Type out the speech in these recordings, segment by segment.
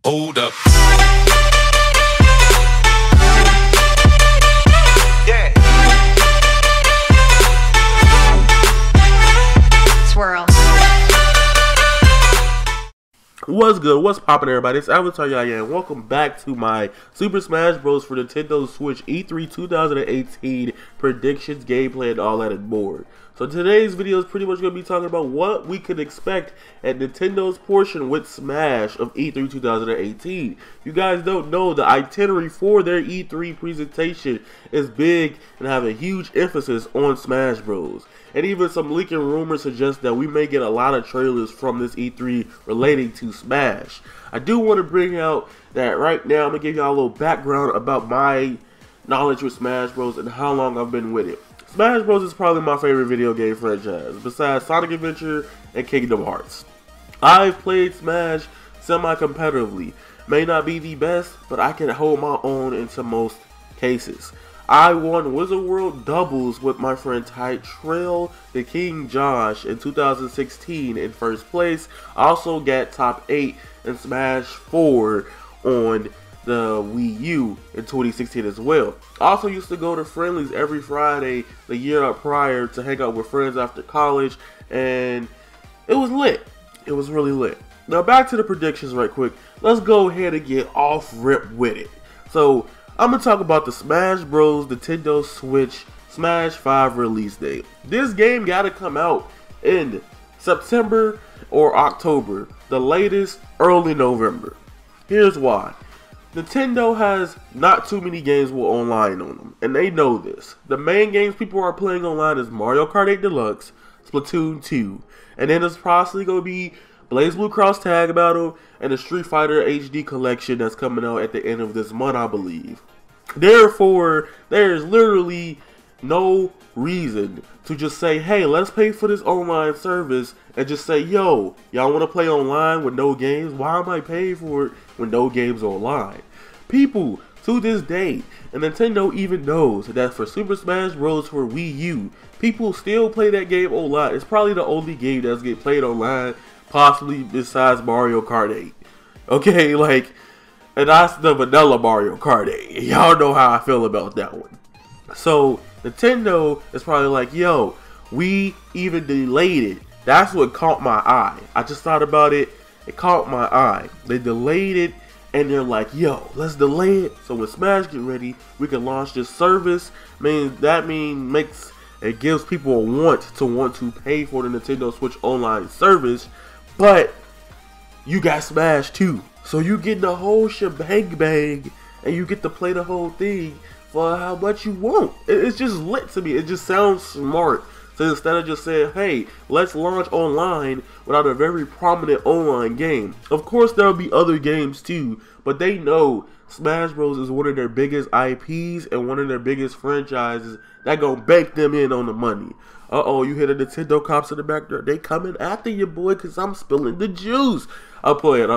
Hold up. Yeah. Swirl. What's good? What's poppin', everybody? It's Avataryaya, and welcome back to my Super Smash Bros. For Nintendo Switch E3 2018 predictions, gameplay, and all that and more. So today's video is pretty much going to be talking about what we could expect at Nintendo's portion with Smash of E3 2018. You guys don't know, the itinerary for their E3 presentation is big and have a huge emphasis on Smash Bros. And even some leaking rumors suggest that we may get a lot of trailers from this E3 relating to Smash. I do want to bring out that right now I'm going to give y'all a little background about my knowledge with Smash Bros. And how long I've been with it. Smash Bros. Is probably my favorite video game franchise, besides Sonic Adventure and Kingdom Hearts. I've played Smash semi-competitively. May not be the best, but I can hold my own into most cases. I won Wizard World doubles with my friend traielr the King Josh in 2016 in first place. I also got top 8 in Smash 4 on the Wii U in 2016 as well. I also used to go to Friendlies every Friday the year prior to hang out with friends after college, and it was lit. It was really lit. Now back to the predictions right quick. Let's go ahead and get off rip with it. So I'm going to talk about the Smash Bros. Nintendo Switch Smash 5 release date. This game got to come out in September or October, the latest early November. Here's why. Nintendo has not too many games with online on them, and they know this. The main games people are playing online is Mario Kart 8 Deluxe, Splatoon 2, and then it's possibly going to be BlazBlue Cross Tag Battle and the Street Fighter HD collection that's coming out at the end of this month, I believe. Therefore, there's literally no reason to just say, hey, let's pay for this online service and just say, yo, y'all want to play online with no games? Why am I paying for it when no games online? People, to this day, and Nintendo even knows that for Super Smash Bros. For Wii U, people still play that game online. It's probably the only game that's getting played online, possibly besides Mario Kart 8. Okay, like, and that's the vanilla Mario Kart 8. Y'all know how I feel about that one. So Nintendo is probably like, yo, we even delayed it. That's what caught my eye. I just thought about it. It caught my eye. They delayed it, and they're like, yo, let's delay it. So when Smash get ready, we can launch this service. That makes it gives people a want to pay for the Nintendo Switch online service. But you got Smash too. So you get the whole shebang bang, and you get to play the whole thing for how much you want. It's just lit to me. It just sounds smart. So instead of just saying, hey, let's launch online without a very prominent online game. Of course, there'll be other games too, but they know Smash Bros. Is one of their biggest IPs and one of their biggest franchises that gonna bank them in on the money. Uh-oh, you hear the Nintendo cops in the back there. They coming after you, boy, because I'm spilling the juice. I'm playing.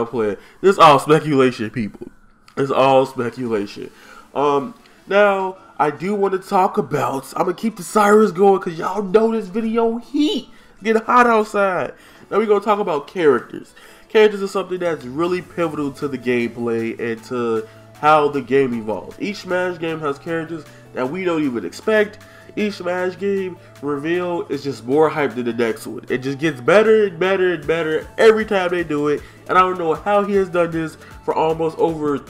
This is all speculation, people. It's all speculation. Now, I do want to talk about, I'm going to keep the sirens going because y'all know this video heat. It's getting hot outside. Now we're going to talk about characters. Characters are something that's really pivotal to the gameplay and to how the game evolves. Each Smash game has characters that we don't even expect. Each Smash game reveal is just more hype than the next one. It just gets better and better and better every time they do it. And I don't know how he has done this for almost over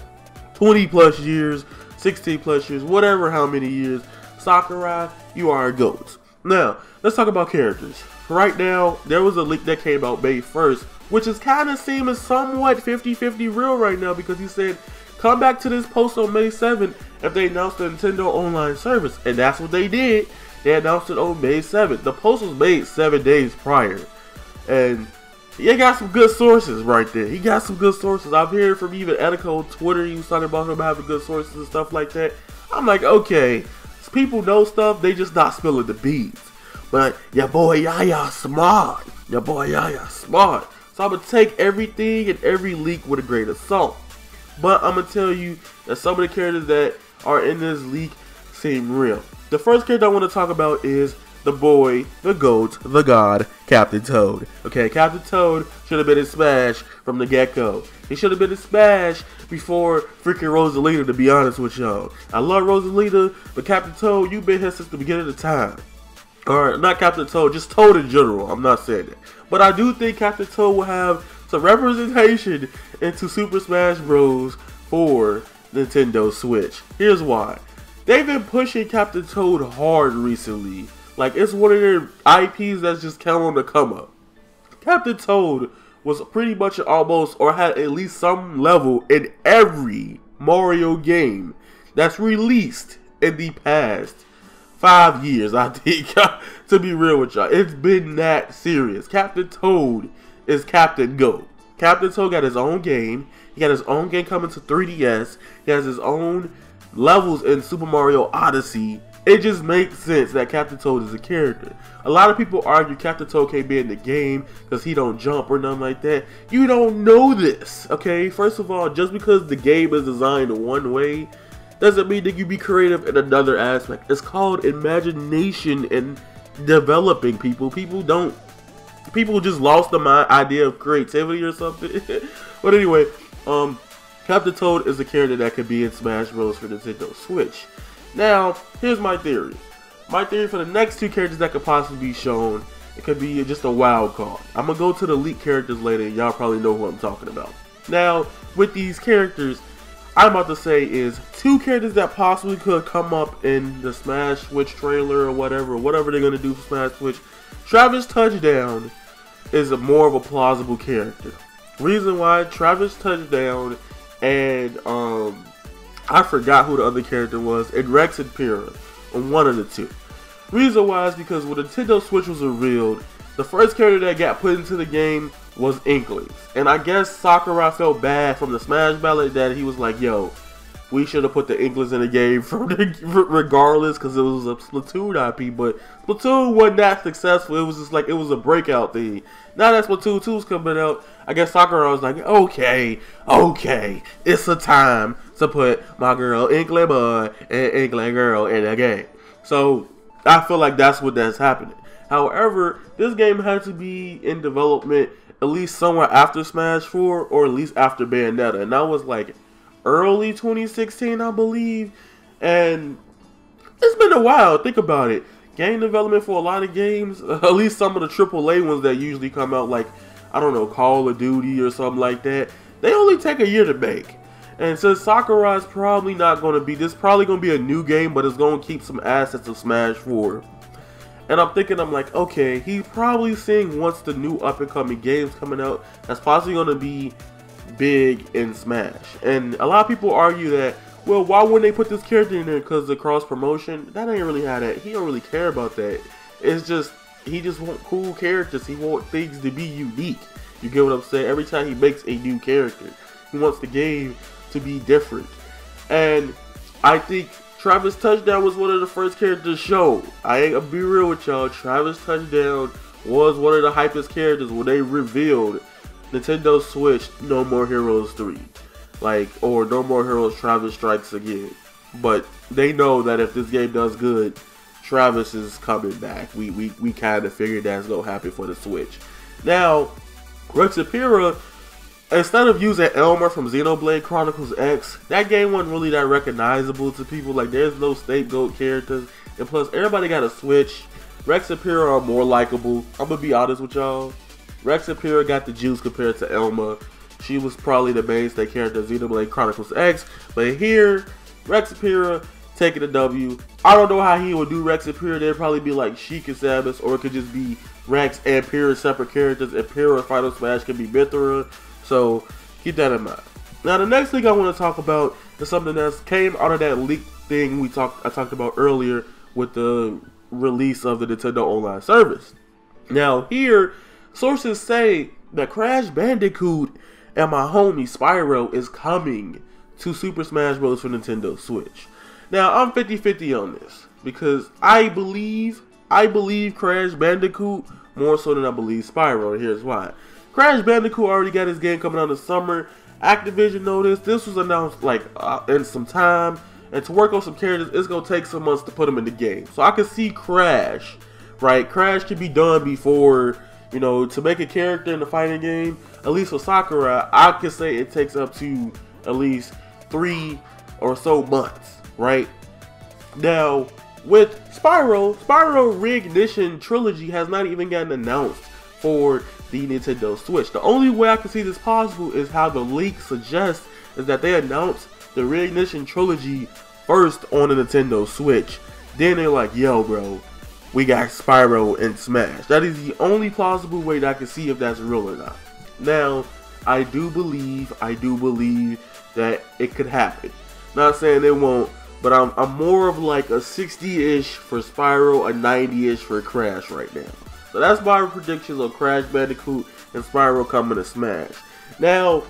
20 plus years, 16 plus years, whatever how many years. Sakurai, you are a GOAT. Now, let's talk about characters. Right now, there was a leak that came out May 1st, which is kind of seeming somewhat 50-50 real right now, because he said, come back to this post on May 7th if they announced the Nintendo online service. And that's what they did. They announced it on May 7th. The post was made 7 days prior. And he got some good sources right there. He got some good sources. I've heard from even Etika on Twitter. He was talking about him having good sources and stuff like that. I'm like, okay, people know stuff. They just not spilling the beans. But your boy Yaya smart. Your boy Yaya smart. So I'm going to take everything and every leak with a grain of salt. But I'm going to tell you that some of the characters that are in this leak seem real. The first character I want to talk about is the boy, the GOAT, the God, Captain Toad. Okay, Captain Toad should have been in Smash from the get-go. He should have been in Smash before freaking Rosalina, to be honest with y'all. I love Rosalina, but Captain Toad, you've been here since the beginning of time. Alright, not Captain Toad, just Toad in general. I'm not saying that. But I do think Captain Toad will have some representation into Super Smash Bros. For Nintendo Switch. Here's why. They've been pushing Captain Toad hard recently. Like, it's one of their IPs that's just counting on the come up. Captain Toad was pretty much almost, or had at least some level in every Mario game that's released in the past 5 years, I think. To be real with y'all, it's been that serious. Captain Toad is Captain GOAT. Captain Toad got his own game. He got his own game coming to 3DS. He has his own levels in Super Mario Odyssey. It just makes sense that Captain Toad is a character. A lot of people argue Captain Toad can't be in the game because he don't jump or nothing like that. You don't know this, okay? First of all, just because the game is designed one way doesn't mean that you be creative in another aspect. It's called imagination and developing people. People just lost the idea of creativity or something. But anyway, Captain Toad is a character that could be in Smash Bros. For Nintendo Switch. Now, here's my theory. My theory for the next two characters that could possibly be shown, it could be just a wild card. I'm going to go to the leaked characters later, and y'all probably know who I'm talking about. Now, with these characters, I'm about to say is two characters that possibly could come up in the Smash Switch trailer or whatever they're going to do for Smash Switch. Travis Touchdown is more of a plausible character. Reason why, Travis Touchdown and I forgot who the other character was, and Rex and Pyrrha, on one of the two. Reason why is because when Nintendo Switch was revealed, the first character that got put into the game was Inklings. And I guess Sakurai felt bad from the Smash Ballot that he was like, yo, we should have put the Inklings in the game regardless, because it was a Splatoon IP, but Splatoon wasn't that successful. It was just like, it was a breakout thing. Now that Splatoon 2 is coming out, I guess Sakurai was like, okay, it's a time to put my girl Inkling Boy and Inkling Girl in the game. So I feel like that's happening. However, this game had to be in development at least somewhere after Smash 4 or at least after Bayonetta, and that was like early 2016, I believe. And it's been a while. Think about it. Game development for a lot of games, at least some of the AAA ones that usually come out, like, I don't know, Call of Duty or something like that, they only take a year to make. And since Sakurai's probably not going to be, this probably going to be a new game, but it's going to keep some assets of Smash 4. And I'm like, okay, he's probably seeing once the new up-and-coming games coming out, that's possibly going to be big in Smash. And a lot of people argue that, well, why wouldn't they put this character in there because of cross-promotion? That ain't really how that, he don't really care about that. It's just, he just want cool characters. He want things to be unique. You get what I'm saying? Every time he makes a new character, he wants the game to be different. And I think Travis Touchdown was one of the first characters shown. I'll be real with y'all. Travis Touchdown was one of the hypest characters when they revealed Nintendo Switch No More Heroes 3. Like, or No More Heroes Travis Strikes Again. But they know that if this game does good, Travis is coming back. We kind of figured that's going to happen for the Switch. Now, Rex and Pyrrha, instead of using Elmer from Xenoblade Chronicles X, that game wasn't really that recognizable to people. Like, there's no scapegoat characters. And plus, everybody got a Switch. Rex and Pyrrha are more likable. I'm going to be honest with y'all. Rex and Pyrrha got the juice compared to Elma. She was probably the mainstay character of Xenoblade Chronicles X. But here, Rex and Pyrrha taking a W. I don't know how he would do Rex and Pyrrha. They'd probably be like Sheik and Samus, or it could just be Rex and Pyrrha separate characters, and Pyrrha Final Smash can be Mythra. So keep that in mind. Now the next thing I want to talk about is something that came out of that leak thing I talked about earlier with the release of the Nintendo Online service. Now here, sources say that Crashbandicoot and my homie Spyro is coming to Super Smash Bros. For Nintendo Switch. Now I'm 50-50 on this because I believe Crashbandicoot more so than I believe Spyro, and here's why. Crashbandicoot already got his game coming out in the summer. Activision noticed this was announced like in some time, and to work on some characters, it's gonna take some months to put them in the game. So I can see Crash right? Crash can be done before, you know, to make a character in the fighting game. At least for Sakurai, I could say it takes up to at least 3 or so months, right? Now, with Spyro Reignition Trilogy has not even gotten announced for the Nintendo Switch. The only way I can see this possible is how the leak suggests is that they announced the Reignition Trilogy first on the Nintendo Switch. Then they're like, yo bro, we got Spyro and Smash. That is the only plausible way that I can see if that's real or not. Now, I do believe that it could happen. Not saying it won't, but I'm more of like a 60-ish for Spyro, a 90-ish for Crash right now. So that's my predictions on Crash Bandicoot and Spyro coming to Smash. Now,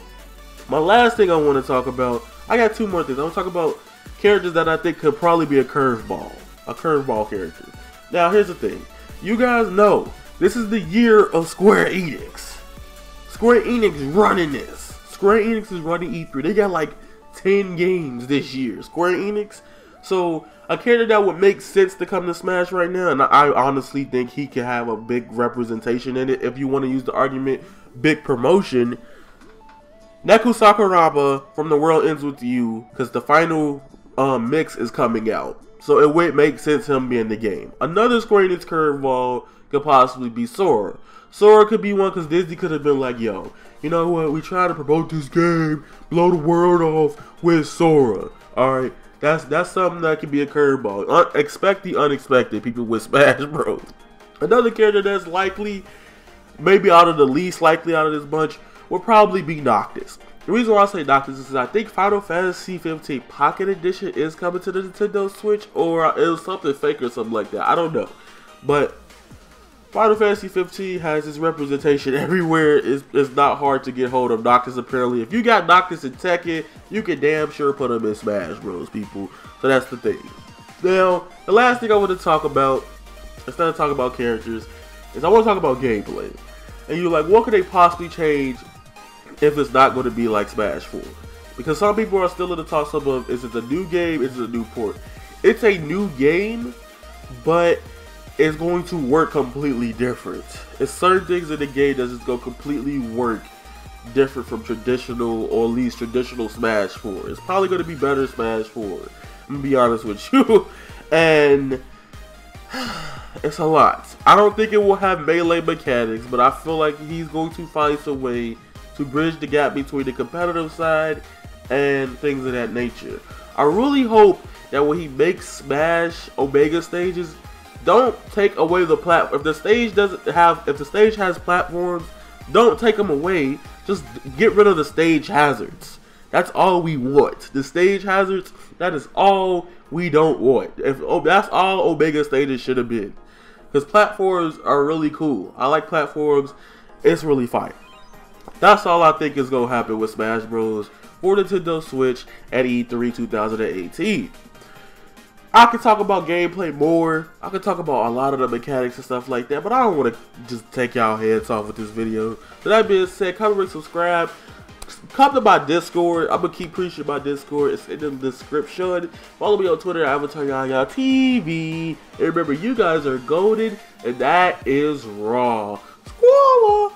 my last thing I want to talk about, I got 2 more things. I want to talk about characters that I think could probably be a curveball character. Now, here's the thing. You guys know, this is the year of Square Enix. Square Enix running this. Square Enix is running E3. They got like 10 games this year. Square Enix. So, a character that would make sense to come to Smash right now, and I honestly think he could have a big representation in it. If you want to use the argument, big promotion. Neku Sakuraba from The World Ends With You, because the final mix is coming out. So it would make sense him being in the game. Another Square Enix curveball could possibly be Sora. Sora could be one because Disney could have been like, yo, you know what, we try to promote this game, blow the world off with Sora. Alright, that's something that could be a curveball. Expect the unexpected, people with Smash Bros. Another character that's likely, maybe out of the least likely out of this bunch, will probably be Noctis. The reason why I say Noctis is I think Final Fantasy 15 Pocket Edition is coming to the Nintendo Switch, or it was something fake or something like that. I don't know. But Final Fantasy 15 has its representation everywhere. It's not hard to get hold of Noctis apparently. If you got Noctis in Tekken, you can damn sure put him in Smash Bros, people. So that's the thing. Now, the last thing I want to talk about, instead of talking about characters, is I want to talk about gameplay. And you're like, what could they possibly change if it's not going to be like Smash 4? Because some people are still in the toss-up of, is it a new game, is it a new port? It's a new game, but it's going to work completely different. It's certain things in the game that just go completely work different from traditional, or at least traditional Smash 4. It's probably going to be better Smash 4. I'm going to be honest with you. And it's a lot. I don't think it will have melee mechanics, but I feel like he's going to find some way to bridge the gap between the competitive side and things of that nature. I really hope that when he makes Smash Omega stages, don't take away the platform. If the stage has platforms, don't take them away. Just get rid of the stage hazards. That's all we want. The stage hazards, that is all we don't want. That's all Omega stages should have been. Because platforms are really cool. I like platforms. It's really fun. That's all I think is going to happen with Smash Bros. For Nintendo Switch at E3 2018. I could talk about gameplay more. I could talk about a lot of the mechanics and stuff like that. But I don't want to just take y'all heads off with this video. So that being said, come and subscribe. Come to my Discord. I'm going to keep preaching my Discord. It's in the description. Follow me on Twitter at avataryayaTV. And remember, you guys are golden. And that is raw. Squalla!